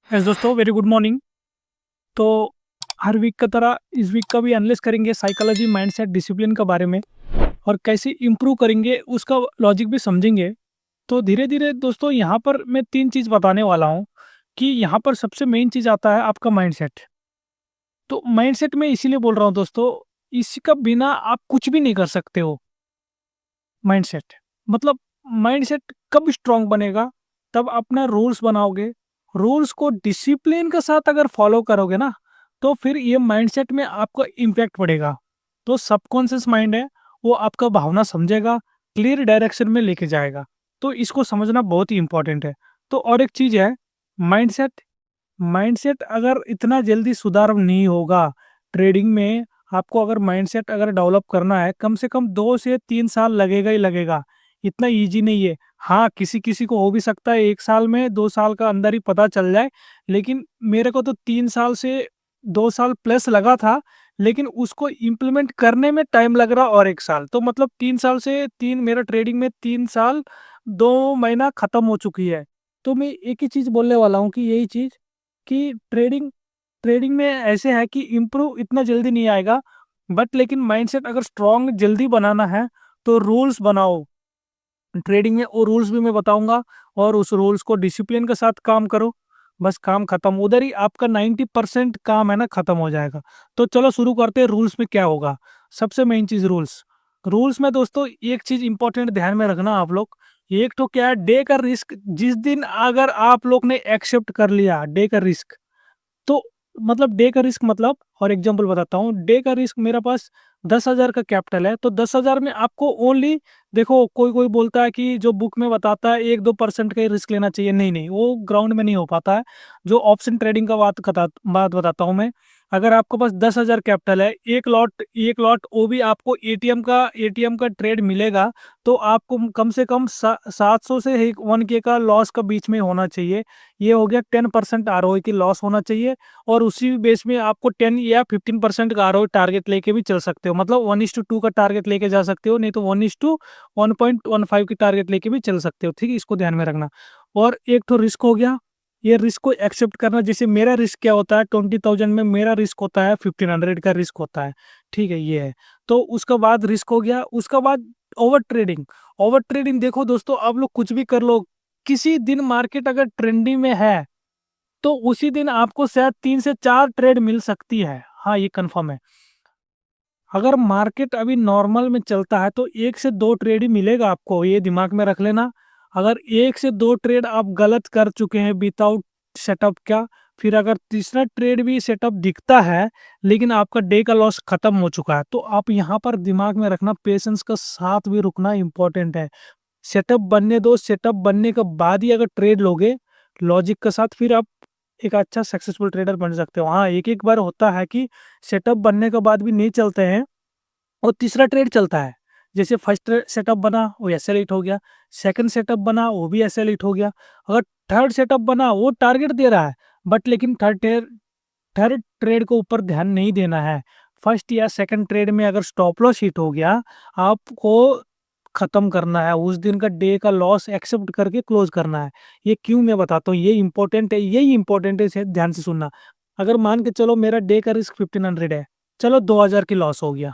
Yes दोस्तों, very good morning. तो हर week की तरह इस वीक का भी एनालिसिस करेंगे साइकोलॉजी, माइंडसेट, डिसिप्लिन के बारे में और कैसे इम्प्रूव करेंगे उसका लॉजिक भी समझेंगे। तो धीरे-धीरे दोस्तों यहाँ पर मैं 3 चीज़ बताने वाला हूँ कि यहाँ पर सबसे मेन चीज़ आता है आपका माइंडसेट। तो माइंडसेट मैं इसीलिए बोल रहा हूँ दोस्तों, इसका बिना आप कुछ भी नहीं कर सकते हो। माइंडसेट मतलब माइंडसेट कब स्ट्रांग बनेगा? तब अपना रूल्स बनाओगे। रूल्स को डिसिप्लिन के साथ अगर फॉलो करोगे ना, तो फिर ये माइंडसेट में आपको इम्पैक्ट पड़ेगा। तो सबकॉन्शियस माइंड है, वो आपका भावना समझेगा, क्लियर डायरेक्शन में लेके जाएगा। तो इसको समझना बहुत ही इंपॉर्टेंट है। तो और एक चीज़ है, माइंडसेट माइंडसेट अगर इतना जल्दी सुधार नहीं होगा ट्रेडिंग में, आपको अगर माइंडसेट अगर डेवलप करना है, कम से कम 2 से 3 साल लगेगा ही लगेगा। इतना ईज़ी नहीं है। हाँ, किसी-किसी को हो भी सकता है 1 साल में, 2 साल का अंदर ही पता चल जाए, लेकिन मेरे को तो 3 साल से 2 साल प्लस लगा था, लेकिन उसको इम्प्लीमेंट करने में टाइम लग रहा और 1 साल। तो मतलब 3 साल से 3 मेरा ट्रेडिंग में 3 साल 2 महीना खत्म हो चुकी है। तो मैं एक ही चीज़ बोलने वाला हूँ कि यही चीज़ कि ट्रेडिंग ट्रेडिंग में ऐसे है कि इम्प्रूव इतना जल्दी नहीं आएगा, बट लेकिन माइंडसेट अगर स्ट्रॉन्ग जल्दी बनाना है, तो रूल्स बनाओ। ट्रेडिंग में वो रूल्स भी मैं बताऊँगा और उस रूल्स को डिसिप्लिन के साथ काम करो, बस काम खत्म। उधर ही आपका 90% काम है ना खत्म हो जाएगा। तो चलो शुरू करते हैं रूल्स में क्या होगा। सबसे मेन चीज़ रूल्स। रूल्स में दोस्तों एक चीज़ इम्पोर्टेंट ध्यान में रखना आप लोग, एक तो क्या है डे का रिस्क जिस दिन अगर आप लोग ने एक्सेप्ट कर लिया डे का रिस्क, तो मतलब डे का रिस्क मतलब और एग्जांपल बताता हूँ, डे का रिस्क मेरे पास 10,000 का कैपिटल है, तो 10,000 में आपको ओनली देखो कोई-कोई बोलता है कि जो बुक में बताता है 1-2% का ही रिस्क लेना चाहिए, नहीं-नहीं वो ग्राउंड में नहीं हो पाता है। जो ऑप्शन ट्रेडिंग का बात बताता हूँ मैं, अगर आपके पास 10,000 कैपिटल है, एक लॉट वो भी आपको एटीएम का ट्रेड मिलेगा, तो आपको कम से कम सा 700 से 1 के का लॉस का बीच में होना चाहिए। ये हो गया 10% आरओई की लॉस होना चाहिए और उसी बेस में आपको 10 या 15% का आरओई टारगेट लेके भी चल सकते हो। मतलब 1:2 का टारगेट लेके जा सकते हो, नहीं तो 1:1.15 की टारगेट लेके भी चल सकते हो, ठीक है? इसको ध्यान में रखना। और एक तो रिस्क हो गया, ये रिस्क को एक्सेप्ट करना। जैसे मेरा रिस्क क्या होता है 20,000 में मेरा रिस्क होता है 1500 का रिस्क होता है, ठीक है? ये है। तो उसका बाद रिस्क हो गया, उसका बाद ओवर ट्रेडिंग। ओवर ट्रेडिंग देखो दोस्तों, आप लोग कुछ भी कर लो, किसी दिन मार्केट अगर ट्रेंडिंग में है, तो उसी दिन आपको शायद 3 से 4 ट्रेड मिल सकती है। हाँ, ये कन्फर्म है। अगर मार्केट अभी नॉर्मल में चलता है, तो 1 से 2 ट्रेड ही मिलेगा आपको, ये दिमाग में रख लेना। अगर 1 से 2 ट्रेड आप गलत कर चुके हैं विथआउट सेटअप का, फिर अगर तीसरा ट्रेड भी सेटअप दिखता है, लेकिन आपका डे का लॉस खत्म हो चुका है, तो आप यहाँ पर दिमाग में रखना पेशेंस का साथ भी रुकना इम्पोर्टेंट है। सेटअप बनने दो, सेटअप बनने के बाद ही अगर ट्रेड लोगे लॉजिक के साथ, फिर आप एक अच्छा सक्सेसफुल ट्रेडर बन सकते हो। हाँ, एक-एक बार होता है कि सेटअप बनने के बाद भी नहीं चलते हैं और तीसरा ट्रेड चलता है। जैसे फर्स्ट सेटअप बना वो ऐसे लेट हो गया, सेकंड सेटअप बना वो भी ऐसे लेट हो गया। अगर थर्ड सेटअप बना वो टारगेट दे रहा है, बट लेकिन थर्ड ट्रेड को ऊपर ध्यान नहीं देना है। फर्स्ट या सेकंड ट्रेड में अगर स्टॉप लॉस हिट हो गया, आपको खत्म करना है, उस दिन का डे का लॉस एक्सेप्ट करके क्लोज करना है। ये क्यों मैं बताता हूँ, ये इंपॉर्टेंट है, यही इंपॉर्टेंट है, इसे ध्यान से सुनना। अगर मान के चलो मेरा डे का रिस्क 1500 है, चलो 2000 की लॉस हो गया,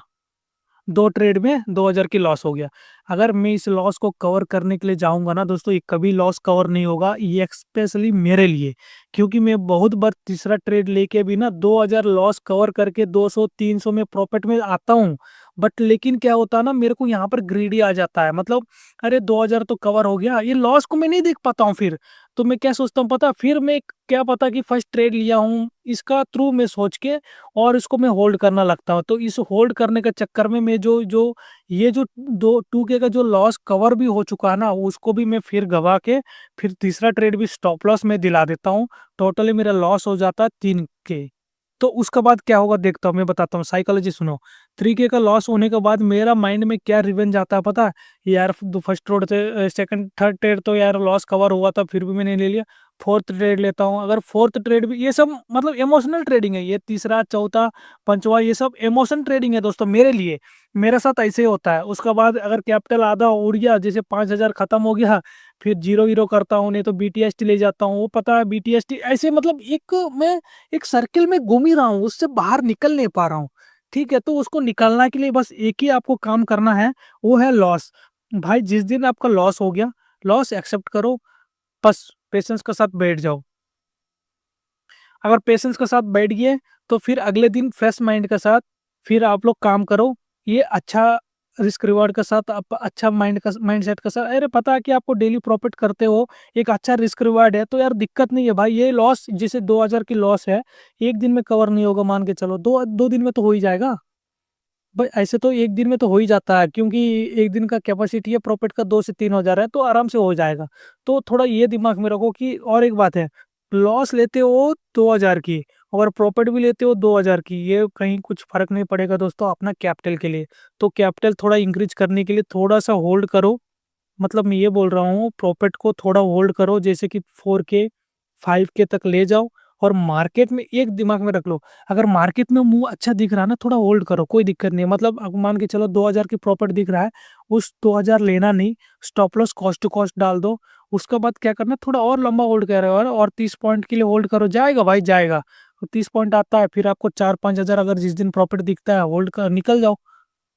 2 ट्रेड में 2000 की लॉस हो गया। अगर मैं इस लॉस को कवर करने के लिए जाऊँगा ना दोस्तों, ये कभी लॉस कवर नहीं होगा, ये स्पेशली मेरे लिए। क्योंकि मैं बहुत बार तीसरा ट्रेड लेके भी ना 2000 लॉस कवर करके 200-300 में प्रॉफिट में आता हूँ। बट लेकिन क्या होता है ना, मेरे को यहाँ पर ग्रीडी आ जाता है, मतलब अरे 2000 तो कवर हो गया, ये लॉस को मैं नहीं देख पाता हूँ फिर। तो मैं क्या सोचता हूँ पता है? फिर मैं क्या पता कि फर्स्ट ट्रेड लिया हूँ, इसका थ्रू मैं सोच के और इसको मैं होल्ड करना लगता हूँ। तो इस होल्ड करने के चक्कर में मैं जो जो ये जो दो 2K का जो लॉस कवर भी हो चुका है ना, उसको भी मैं फिर गँवा के फिर तीसरा ट्रेड भी स्टॉप लॉस में दिला देता हूँ। टोटली मेरा लॉस हो जाता है 3K। तो उसके बाद क्या होगा देखता हूँ, मैं बताता हूँ, साइकोलॉजी सुनो। 3K का लॉस होने के बाद मेरा माइंड में क्या रिवेंज आता है पता है? यार द फर्स्ट ट्रेड से सेकंड थर्ड ट्रेड तो यार लॉस कवर हुआ था, फिर भी मैंने ले लिया। फोर्थ ट्रेड लेता हूँ। अगर फोर्थ ट्रेड भी, ये सब मतलब इमोशनल ट्रेडिंग है, ये तीसरा चौथा पांचवा ये सब इमोशन ट्रेडिंग है दोस्तों मेरे लिए। मेरे साथ ऐसे ही होता है। उसके बाद अगर कैपिटल आधा उड़ गया, जैसे 5,000 खत्म हो गया, फिर जीरो हीरो करता हूँ, नहीं तो बीटीएसटी ले जाता हूँ। वो पता है बीटीएसटी ऐसे, मतलब मैं एक सर्किल में घूम ही रहा हूँ, उससे बाहर निकल नहीं पा रहा हूँ। ठीक है, तो उसको निकालना के लिए बस एक ही आपको काम करना है, वो है लॉस। भाई जिस दिन आपका लॉस हो गया, लॉस एक्सेप्ट करो, बस पेशेंस के साथ बैठ जाओ। अगर पेशेंस के साथ बैठ गए, तो फिर अगले दिन फ्रेश माइंड के साथ फिर आप लोग काम करो। ये अच्छा रिस्क रिवार्ड के साथ, आप अच्छा माइंड सेट के साथ, अरे पता है कि आपको डेली प्रॉफिट करते हो, एक अच्छा रिस्क रिवार्ड है, तो यार दिक्कत नहीं है भाई। ये लॉस जैसे 2,000 की लॉस है, एक दिन में कवर नहीं होगा, मान के चलो दो दो दिन में तो हो ही जाएगा भाई। ऐसे तो एक दिन में तो हो ही जाता है, क्योंकि एक दिन का कैपेसिटी है प्रॉफिट का 2 से 3 हजार है, तो आराम से हो जाएगा। तो थोड़ा ये दिमाग में रखो कि, और एक बात है, लॉस लेते हो 2,000 की, और प्रॉफिट भी लेते हो 2,000 की, ये कहीं कुछ फर्क नहीं पड़ेगा दोस्तों अपना कैपिटल के लिए। तो कैपिटल थोड़ा इंक्रीज करने के लिए थोड़ा सा होल्ड करो। मतलब मैं ये बोल रहा हूँ, प्रॉफिट को थोड़ा होल्ड करो, जैसे कि 4K 5K तक ले जाओ। और मार्केट में एक दिमाग में रख लो, अगर मार्केट में मुंह अच्छा दिख रहा है ना, थोड़ा होल्ड करो, कोई दिक्कत नहीं है। मतलब अब मान के चलो 2,000 की प्रॉफिट दिख रहा है, उस 2,000 लेना नहीं, stop loss cost to cost डाल दो। उसके बाद क्या करना, थोड़ा और लंबा होल्ड कर रहे हो, और 30 पॉइंट के लिए होल्ड करो, जाएगा भाई जाएगा। तो 30 पॉइंट आता है, फिर आपको 4-5 हजार अगर जिस दिन प्रॉफिट दिखता है, होल्ड कर निकल जाओ।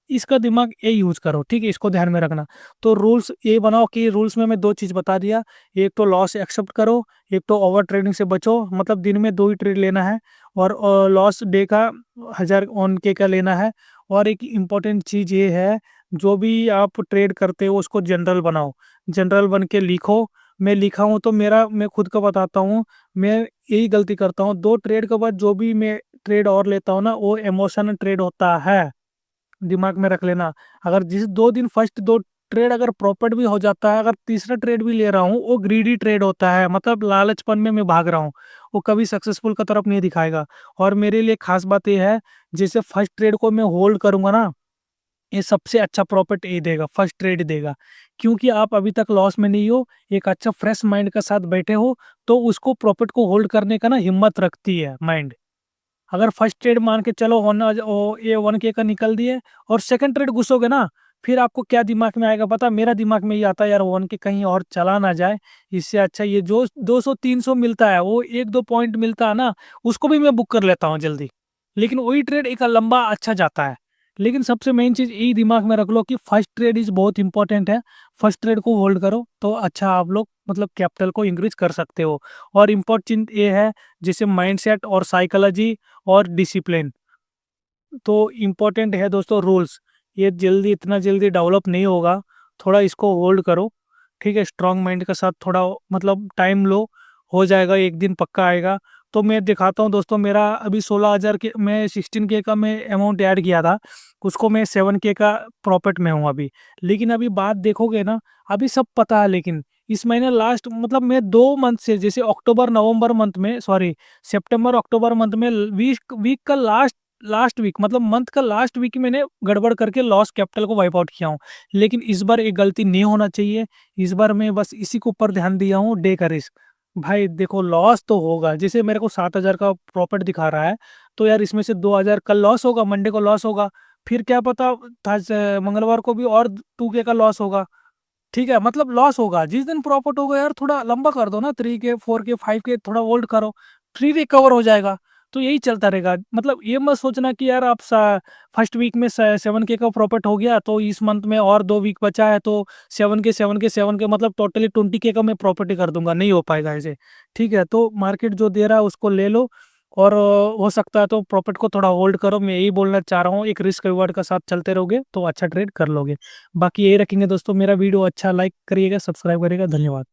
इसका दिमाग ये यूज करो, ठीक है, इसको ध्यान में रखना। तो रूल्स ये बनाओ कि रूल्स में मैं दो चीज बता दिया, एक तो लॉस एक्सेप्ट करो, एक तो ओवर ट्रेडिंग से बचो, मतलब दिन में दो ही ट्रेड लेना है, और लॉस डे का 1,000 का लेना है। और एक इम्पोर्टेंट चीज ये है, जो भी आप ट्रेड करते हो उसको जनरल बनाओ, जनरल बन के लिखो। मैं लिखा हूँ तो मेरा, मैं खुद का बताता हूँ, मैं यही गलती करता हूँ, दो ट्रेड के बाद जो भी मैं ट्रेड और लेता हूँ ना, वो इमोशनल ट्रेड होता है, दिमाग में रख लेना। अगर जिस 2 दिन फर्स्ट दो ट्रेड अगर प्रॉफिट भी हो जाता है, अगर तीसरा ट्रेड भी ले रहा हूँ, वो ग्रीडी ट्रेड होता है, मतलब लालचपन में मैं भाग रहा हूँ, वो कभी सक्सेसफुल का तरफ नहीं दिखाएगा। और मेरे लिए खास बात यह है, जैसे फर्स्ट ट्रेड को मैं होल्ड करूंगा ना, ये सबसे अच्छा प्रॉफिट ये देगा, फर्स्ट ट्रेड देगा। क्योंकि आप अभी तक लॉस में नहीं हो, एक अच्छा फ्रेश माइंड के साथ बैठे हो, तो उसको प्रॉफिट को होल्ड करने का ना हिम्मत रखती है माइंड। अगर फर्स्ट ट्रेड मान के चलो होना, ये 1K का निकल दिए, और सेकंड ट्रेड घुसोगे ना, फिर आपको क्या दिमाग में आएगा पता, मेरा दिमाग में ये आता है, यार 1K कहीं और चला ना जाए, इससे अच्छा ये जो 200-300 मिलता है, वो 1-2 पॉइंट मिलता है ना, उसको भी मैं बुक कर लेता हूँ जल्दी। लेकिन वही ट्रेड एक लंबा अच्छा जाता है। लेकिन सबसे मेन चीज यही दिमाग में रख लो कि फर्स्ट ट्रेड इज बहुत इंपॉर्टेंट है। फर्स्ट ट्रेड को होल्ड करो, तो अच्छा आप लोग मतलब कैपिटल को इंक्रीज कर सकते हो। और इम्पोर्टेंट ये है, जैसे माइंडसेट और साइकोलॉजी और डिसिप्लिन, तो इम्पोर्टेंट है दोस्तों रूल्स। ये जल्दी, इतना जल्दी डेवलप नहीं होगा, थोड़ा इसको होल्ड करो, ठीक है, स्ट्रांग माइंड के साथ थोड़ा मतलब टाइम लो, हो जाएगा, एक दिन पक्का आएगा। तो मैं दिखाता हूँ दोस्तों, मेरा अभी 16,000 के, मैं 16K का मैं अमाउंट ऐड किया था, उसको मैं 7K का प्रॉफिट में हूँ अभी। लेकिन अभी बात देखोगे ना, अभी सब पता है, लेकिन इस महीने लास्ट, मतलब मैं 2 मंथ से, जैसे अक्टूबर नवंबर मंथ में, सॉरी, सितंबर अक्टूबर मंथ में, वीक वीक का लास्ट लास्ट वीक, मतलब मंथ का लास्ट वीक मैंने गड़बड़ करके लॉस कैपिटल को वाइप आउट किया हूँ। लेकिन इस बार एक गलती नहीं होना चाहिए। इस बार मैं बस इसी के ऊपर ध्यान दिया हूँ, डे का रिस्क। भाई देखो लॉस तो होगा, जैसे मेरे को 7,000 का प्रॉफिट दिखा रहा है, तो यार इसमें से 2,000 कल लॉस होगा, मंडे को लॉस होगा, फिर क्या पता मंगलवार को भी और 2K का लॉस होगा। ठीक है, मतलब लॉस होगा, जिस दिन प्रॉफिट होगा यार थोड़ा लंबा कर दो ना, 3K 4K 5K थोड़ा होल्ड करो, फ्री रिकवर हो जाएगा। तो यही चलता रहेगा, मतलब ये मत सोचना कि यार आप फर्स्ट वीक में 7K का प्रॉफिट हो गया, तो इस मंथ में और 2 वीक बचा है, तो 7K मतलब टोटली 20K का मैं प्रॉफिट ही कर दूंगा, नहीं हो पाएगा ऐसे। ठीक है, तो मार्केट जो दे रहा है उसको ले लो, और हो सकता है तो प्रॉफिट को थोड़ा होल्ड करो, मैं यही बोलना चाह रहा हूँ। एक रिस्क रिवार्ड का साथ चलते रहोगे तो अच्छा ट्रेड कर लोगे। बाकी यही रखेंगे दोस्तों, मेरा वीडियो अच्छा लाइक करिएगा, सब्सक्राइब करिएगा, धन्यवाद।